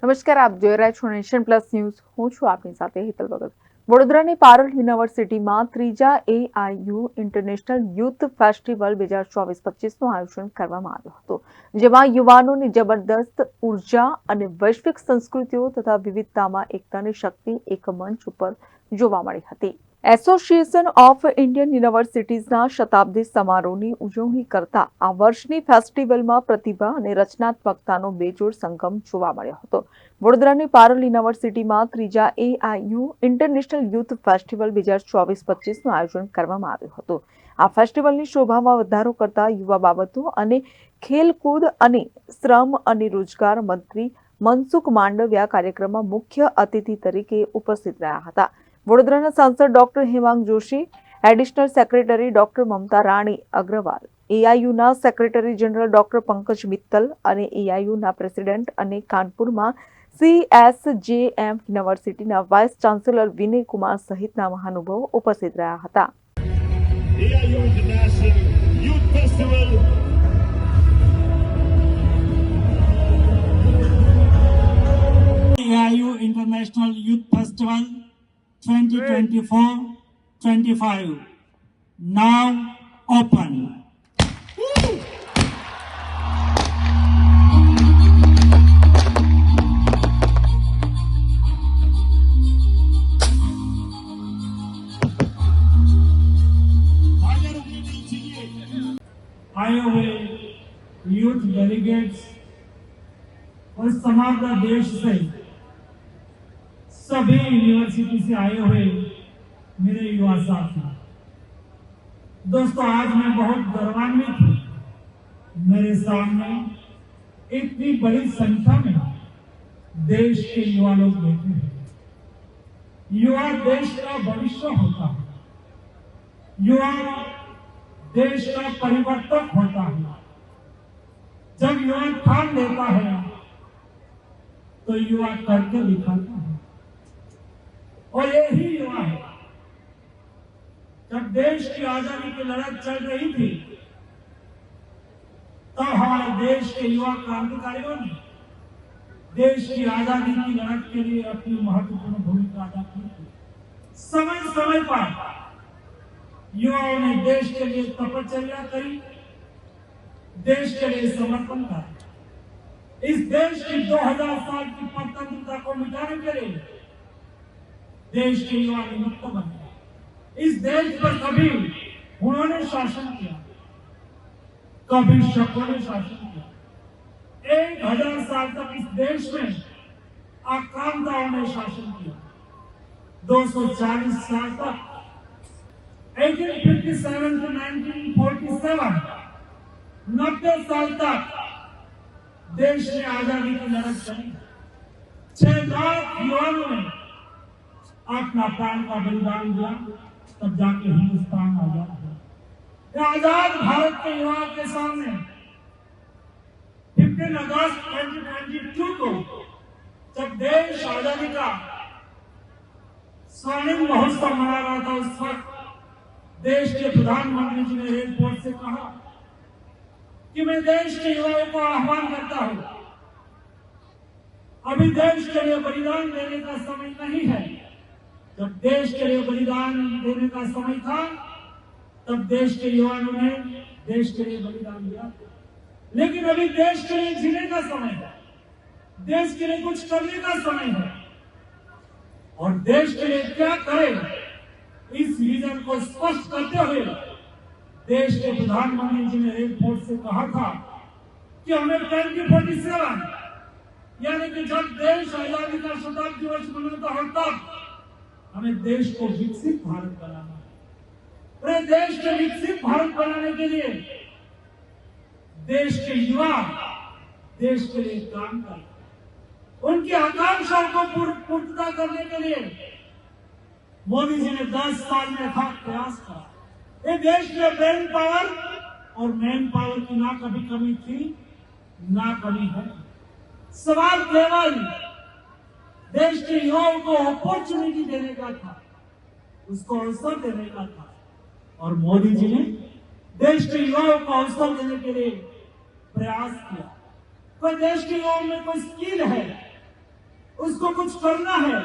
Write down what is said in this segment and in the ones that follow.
નમસ્કાર, આપ જોઈ રહ્યા છો નેશન પ્લસ ન્યૂઝ. હું છું આપની સાથે હેતલ ભગત. વડોદરાની પારુલ યુનિવર્સિટીમાં ત્રીજા AIU ઇન્ટરનેશનલ યુથ ફેસ્ટિવલ 2024-25નું આયોજન કરવામાં આવ્યું હતું, જેમાં યુવાનોની જબરદસ્ત ઉર્જા અને વૈશ્વિક સંસ્કૃતિઓ તથા વિવિધતામાં એકતાની શક્તિ એક મંચ ઉપર જોવા મળી હતી. એસોસિએશન ઓફ ઇન્ડિયન યુનિવર્સિટીઝના શતાબ્દી સમારોહની ઉજવણી કરતા આ વર્ષની ફેસ્ટિવલમાં પ્રતિભા અને રચનાત્મકતાનો બેજોડ સંગમ જોવા મળ્યો હતો. વડોદરાની પારુલ યુનિવર્સિટીમાં ત્રીજા AIU ઇન્ટરનેશનલ યુથ ફેસ્ટિવલ 2024-25નું આયોજન કરવામાં આવ્યું હતું. આ ફેસ્ટિવલની શોભામાં વધારો કરતા યુવા બાબતો અને ખેલકૂદ અને શ્રમ અને રોજગાર મંત્રી મનસુખ માંડવિયા કાર્યક્રમમાં મુખ્ય અતિથિ તરીકે ઉપસ્થિત રહ્યા હતા. વડોદરાના સાંસદ doctor Hemang Joshi, additional secretary doctor Mamta Rani Agrawal, AIUના secretary general doctor Pankaj Mittal અને AIUના પ્રેસિડેન્ટ અને કાનપુરમાં CSJM યુનિવર્સિટીના વાઇસ ચાન્સેલર વિનય કુમાર સહિતના મહાનુભાવો ઉપસ્થિત રહ્યા હતા. AIU International Youth Festival AIU International Youth Festival 2024-25 now open. आए हुए यूथ डेलीगेट्स और समग्र देश से सभी यूनिवर्सिटी से आए हुए मेरे युवा साथी दोस्तों, आज मैं बहुत गौरवान्वित हूँ। मेरे सामने इतनी बड़ी संख्या में देश के युवा लोग बैठे हैं। युवा देश का भविष्य होता है, युवा देश का परिवर्तक होता है। जब युवा ठान लेता है तो युवा करके दिखाता है, और यही युवा है। जब देश की आजादी की लड़ाई चल रही थी तब हमारे देश के युवा क्रांतिकारियों ने देश की आजादी की लड़ाई के लिए अपनी महत्वपूर्ण भूमिका अदा की थी। समय समय पर युवाओं ने देश के लिए तपश्चर्या करी, देश के लिए समर्पण करा। इस देश की 2000 साल की परतंत्रता को मिटाने के लिए देश के युवा निमित्त बने। इस देश पर कभी उन्होंने शासन किया, कभी शकों ने शासन किया। 1000 साल तक इस देश में आक्रांताओं ने शासन किया। 240 साल तक 1857 to 1947 90 साल तक देश ने आजादी की लड़ाई चली। 6 लाख युवाओं ने अपना प्राण का बलिदान दिया, तब जाके हिंदुस्तान आजाद हुआ। आजाद भारत के युवाओं के सामने 15 अगस्त 2022 को जब देश आजादी का स्वर्णिम महोत्सव मना रहा था, उस वक्त देश के प्रधानमंत्री जी ने एयरपोर्ट से कहा कि मैं देश के युवाओं को आह्वान करता हूं, अभी देश के लिए बलिदान देने का समय नहीं है। जब देश के लिए बलिदान देने का समय था तब देश के युवाओं ने देश के लिए बलिदान दिया, लेकिन अभी देश के लिए जीने का समय है, देश के लिए कुछ करने का समय है। और देश के लिए क्या करें, इस विजन को स्पष्ट करते हुए देश के प्रधानमंत्री जी ने एयरपोर्ट से कहा था कि हमें 2047 यानी कि जब देश आजादी का शताब्दी वर्ष मनाता हो तब हमें देश को विकसित भारत बनाना है। और देश के विकसित भारत बनाने के लिए देश के युवा देश के लिए काम करें, उनकी आकांक्षाओं को पूर्तता करने के लिए मोदी जी ने 10 साल में अथक प्रयास करा। ये देश में ब्रेन पावर और मैन पावर की ना कभी कमी थी ना कमी है। सवाल केवल देश के युवाओं को अपॉर्चुनिटी देने का था, उसको अवसर देने का था। और मोदी जी ने देश के युवाओं को अवसर देने के लिए प्रयास किया। कोई देश के युवाओं में कोई स्किल है, उसको कुछ करना है,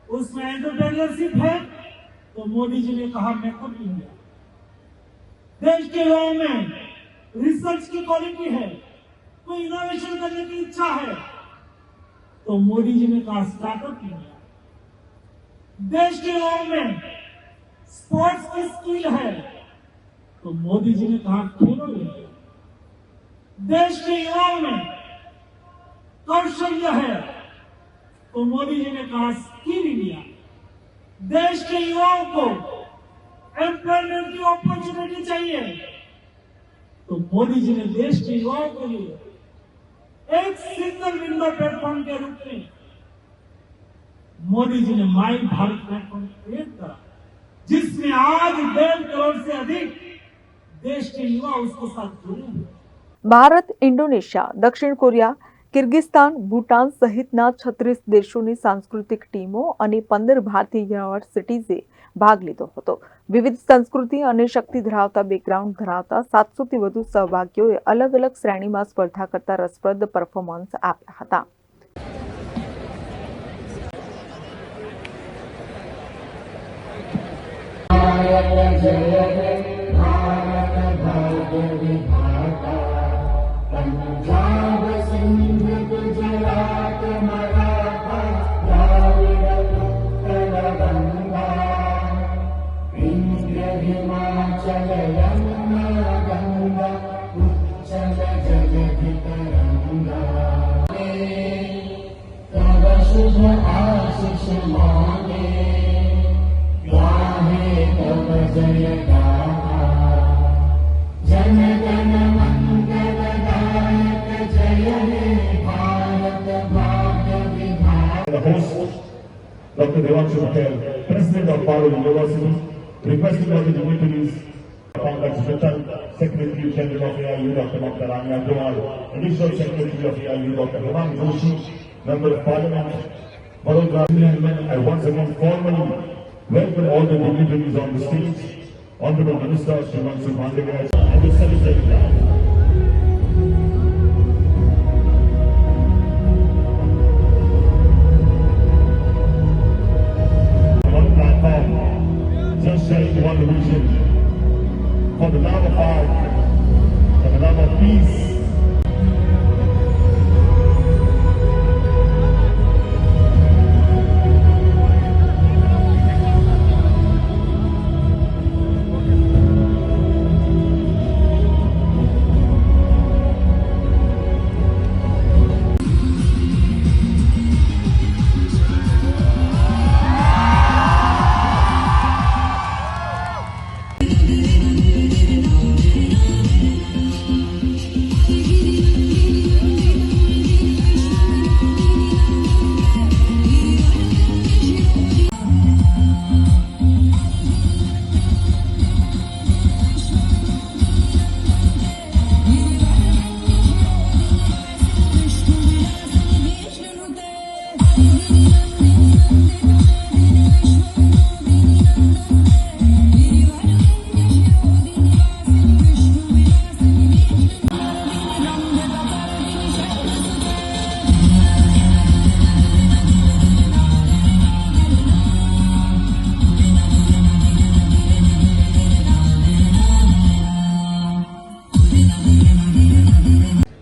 उसमें एंटरप्रेन्योरशिप है, तो मोदी जी ने कहा मेकअप इंडिया। देश के युवाओं में रिसर्च की क्वालिटी है, कोई इनोवेशन करने की इच्छा है, तो मोदी जी ने कहा स्टार्टअप इंडिया। देश के युवाओं में स्पोर्ट्स की स्किल है, तो मोदी जी ने कहा खेलो इंडिया। देश के युवाओं में कौशल्य है, तो मोदी जी ने कहा स्किल इंडिया। देश के युवाओं को एम्प्लॉयमेंट की अपॉर्चुनिटी चाहिए, तो मोदी जी ने देश के युवाओं के लिए एक सिंगल विंडो प्लेटफॉर्म के रूप में मोदी जी ने माई भारत प्लेटफॉर्म क्रिएट करा, जिसमें आज 1.5 करोड़ से अधिक देश के युवा उसके साथ जुड़े हैं। ભારત, ઇન્ડોનેશિયા, દક્ષિણ કોરિયા, કિર્ગિસ્તાન, ભૂટાન સહિતના 36 દેશોની સાંસ્કૃતિક ટીમો અને 15 ભારતીય યુનિવર્સિટીઝે ભાગ લીધો હતો. વિવિધ સંસ્કૃતિ અને શક્તિ ધરાવતા બેકગ્રાઉન્ડ ધરાવતા 700થી વધુ સહભાગીઓએ અલગ અલગ શ્રેણીમાં સ્પર્ધા કરતા રસપ્રદ પરફોર્મન્સ આપ્યા હતા. पंजाब सिंध गुजरात मराठा द्राविड़ उत्कल गंगा विंध्य हिमाचल यमुना गंगा उच्चल जगति तरंगा तव शुभ आशीष मांगे गाहे तव जय गाथा जन गण मंगल The host, Dr. Devanshu Patel, President of Parul University, requesting all the dignitaries, Congress Vital, Secretary General of AIU, Dr. Dr. Rania Kumar, Additional Secretary of AIU, Dr. Hemant Joshi, Member of Parliament, Vadodara. I once again formally welcome all the dignitaries on the stage, Honorable Minister Srimansu Pandegaj, and the Secretary. Just sharing one vision for the love of art, for the love of peace.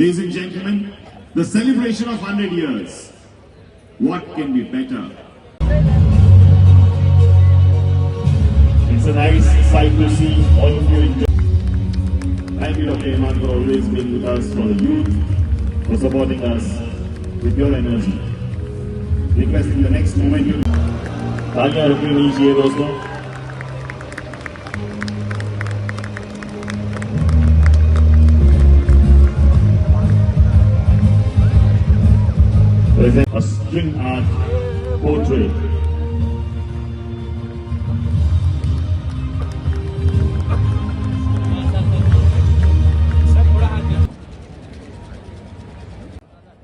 Ladies and gentlemen, the celebration of 100 years. What can be better? It's a nice sight to see all of you enjoy. Thank you, Dr. Hemant, for always being with us, for the youth, for supporting us with your energy. Requesting the next moment. तालियां रुकनी नहीं चाहिए दोस्तों. Present a string art portrait.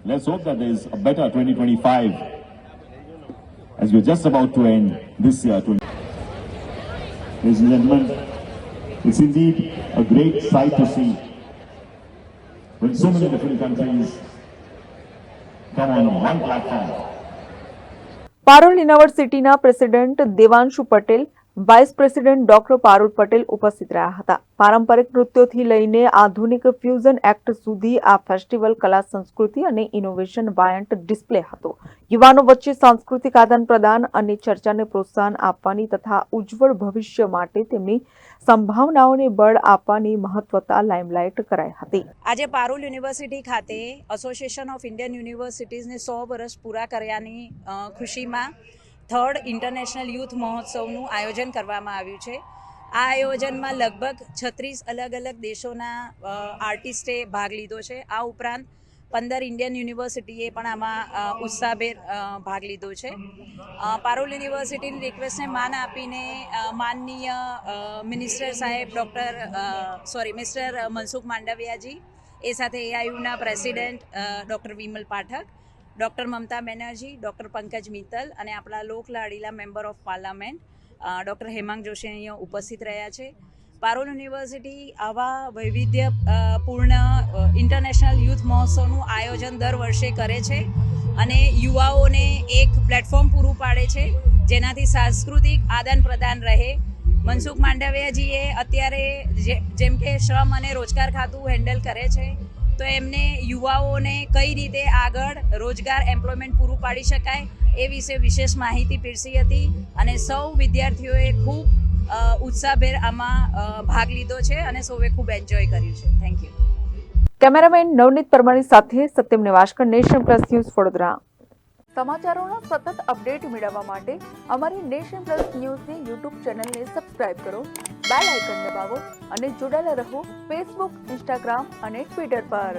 Let's hope that there is a better 2025 as we're just about to end this year. Ladies and gentlemen, it's indeed a great sight to see when so many different countries come on one platform. Parul યુનિવર્સિટીના president Devanshu Patel, vice president doctor Parul Patel ઉપસ્થિત રહ્યા હતા. પારંપરિક નૃત્યોથી લઈને આધુનિક fusion act સુધી આ festival કલા સંસ્કૃતિ અને ઇનોવેશન વાયન્ટ ડિસ્પ્લે હતો. યુવાનો વચ્ચે સાંસ્કૃતિક આદાન પ્રદાન અને ચર્ચાને પ્રોત્સાહન આપવાની તથા ઉજ્જવળ ભવિષ્ય માટે તેમની સંભાવનાઓને બળ આપવાની મહત્વતા લાઇમલાઇટ કરાઈ હતી. આજે પારુલ યુનિવર્સિટી ખાતે એસોસિએશન ઓફ ઇન્ડિયન યુનિવર્સિટીઝને 100 વર્ષ પૂરા કર્યાની ખુશીમાં 3rd ઇન્ટરનેશનલ યુથ મહોત્સવનું આયોજન કરવામાં આવ્યું છે. આ આયોજનમાં લગભગ 36 અલગ અલગ દેશોના આર્ટિસ્ટે ભાગ લીધો છે. આ ઉપરાંત 15 ઇન્ડિયન યુનિવર્સિટીએ પણ આમાં ઉત્સાહભેર ભાગ લીધો છે. પારુલ યુનિવર્સિટીની રિક્વેસ્ટને માન આપીને માનનીય મિનિસ્ટર સાહેબ મિસ્ટર મનસુખ માંડવિયાજી, એ સાથે એઆઈયુના president doctor Vimal Pathak, doctor Mamata Banerjee, doctor Pankaj Mittal અને આપણા લોકલાડીલા member of parliament doctor Hemang Joshi અહીંયા ઉપસ્થિત રહ્યા છે. પારોલ યુનિવર્સિટી આવા વૈવિધ્યપૂર્ણ ઇન્ટરનેશનલ યુથ મહોત્સવનું આયોજન દર વર્ષે કરે છે અને યુવાઓને એક પ્લેટફોર્મ પૂરું પાડે છે જેનાથી સાંસ્કૃતિક આદાન પ્રદાન રહે. મનસુખ માંડવિયાજીએ અત્યારે જેમ કે શ્રમ અને રોજગાર ખાતું હેન્ડલ કરે છે, તો એમને યુવાઓને કઈ રીતે આગળ રોજગાર એમ્પ્લોયમેન્ટ પૂરું પાડી શકાય એ વિશે વિશેષ માહિતી પીરસી હતી અને સૌ વિદ્યાર્થીઓએ ખૂબ ઉત્સાહભેર આમાં ભાગ લીધો છે અને સૌએ ખૂબ એન્જોય કર્યું છે. Thank you. કેમેરામેન નવનીત પરમારની સાથે Satyam Nivaskar, nation plus news, Vadodara. સમાચારોના સતત અપડેટ મેળવવા માટે અમારી નેશન પ્લસ ન્યૂઝની યુટ્યુબ ચેનલને સબસ્ક્રાઇબ કરો, બેલ આઇકન દબાવો અને જોડાયેલા રહો ફેસબુક, ઇન્સ્ટાગ્રામ અને ટ્વિટર પર.